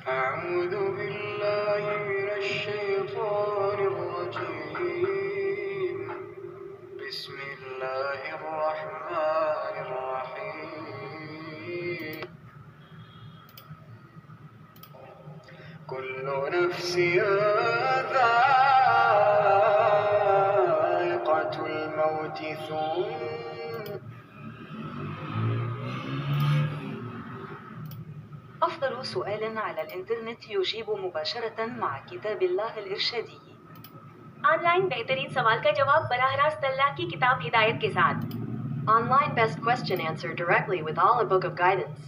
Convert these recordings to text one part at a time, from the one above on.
أعوذ بالله من الشيطان الرجيم بسم الله الرحمن الرحيم كل نفس ذائقة الموت ثم أفضل سؤال على الإنترنت يجيب مباشرة مع كتاب الله الإرشادي. ऑनलाइन बेहतरीन सवाल का जवाब बराह रास्त अल्लाह की किताब हिदायत के साथ. Online best question answer directly with Allah book of guidance.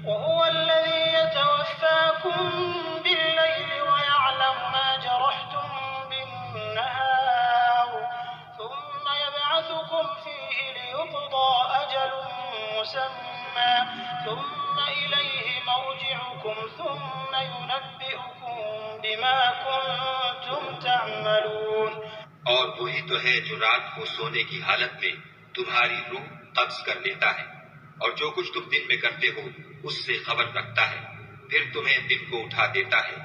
وهو الذي يتوفاكم بالليل ويعلم ما جرحتم بالنهار ثم يبعثكم فيه ليقضى أجل مسمى ثم إليه مرجعكم ثم ينبئكم بما كنتم تعملون. और वही तो है जो रात को सोने की हालत में तुम्हारी रूह कब्ज कर लेता है और जो कुछ तुम दिन में करते हो उससे खबर रखता है, फिर तुम्हें दिन को उठा देता है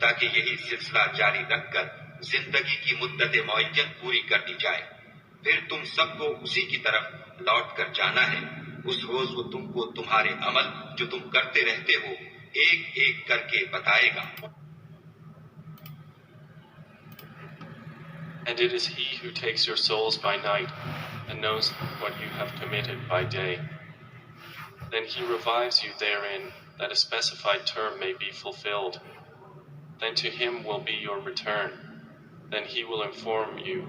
ताकि यही सिलसिला जारी रखकर जिंदगी की मुद्दत मुअय्यन पूरी कर दी जाए. फिर तुम सबको उसी की तरफ लौट कर जाना है. उस रोज वो तुमको तुम्हारे अमल जो तुम करते रहते हो एक एक करके बताएगा. And it is He who takes your souls by night and knows what you have committed by day. Then He revives you therein that a specified term may be fulfilled. Then to Him will be your return. Then He will inform you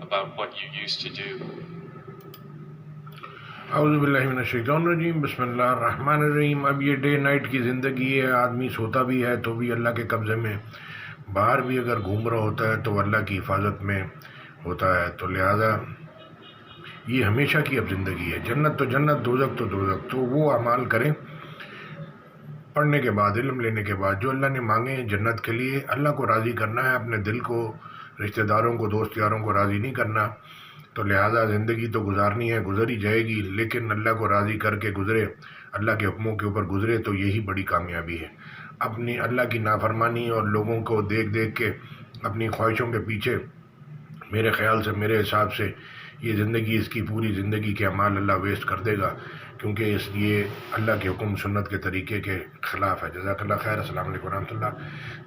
about what you used to do. औज़ुबिल्लाहिमिनश्शैतानिर्रजीम बिस्मिल्लाहिर्रहमानिर्रहीम. अब ये day night की ज़िंदगी है. आदमी सोता भी है तो भी अल्लाह के कब्ज़े में, बाहर भी अगर घूम रहा होता है तो अल्लाह की हिफाजत में होता है. तो लिहाजा ये हमेशा की अब ज़िंदगी है. जन्नत तो जन्नत, दोज़ख तो दोज़ख. तो वो अमाल करें पढ़ने के बाद, इल्म लेने के बाद, जो अल्लाह ने मांगे जन्नत के लिए. अल्लाह को राज़ी करना है, अपने दिल को, रिश्तेदारों को, दोस्त यारों को राज़ी नहीं करना. तो लिहाजा ज़िंदगी तो गुजारनी है, गुजरी जाएगी, लेकिन अल्लाह को राज़ी करके गुज़रे, अल्लाह के हुक्मों के ऊपर गुज़रे तो यही बड़ी कामयाबी है. अपनी अल्लाह की नाफरमानी और लोगों को देख देख के अपनी ख्वाहिशों के पीछे, मेरे ख़्याल से, मेरे हिसाब से ये ज़िंदगी, इसकी पूरी ज़िंदगी के अमाल अल्लाह वेस्ट कर देगा, क्योंकि ये अल्लाह के हुक्म सुन्नत के तरीके के ख़िलाफ़ है. जज़ाकल्लाह खैर. अस्सलाम वालेकुम रहमतुल्लाह.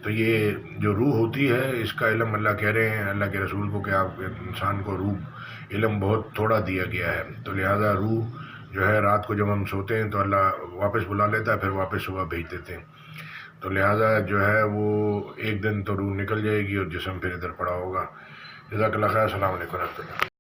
तो ये जो रूह होती है, इसका इल्म अल्लाह कह रहे हैं अल्लाह के रसूल को कि आप इंसान को रूह इल्म बहुत थोड़ा दिया गया है. तो लिहाजा रूह जो है रात को जब हम सोते हैं तो अल्लाह वापस बुला लेता है, फिर वापस सुबह भेज देते हैं. तो लिहाजा जो है वो एक दिन तो रूह निकल जाएगी और जिस्म फिर इधर पड़ा होगा. जज़ाकल्लाह खैर. अस्सलाम वालेकुम रहमतुल्लाह.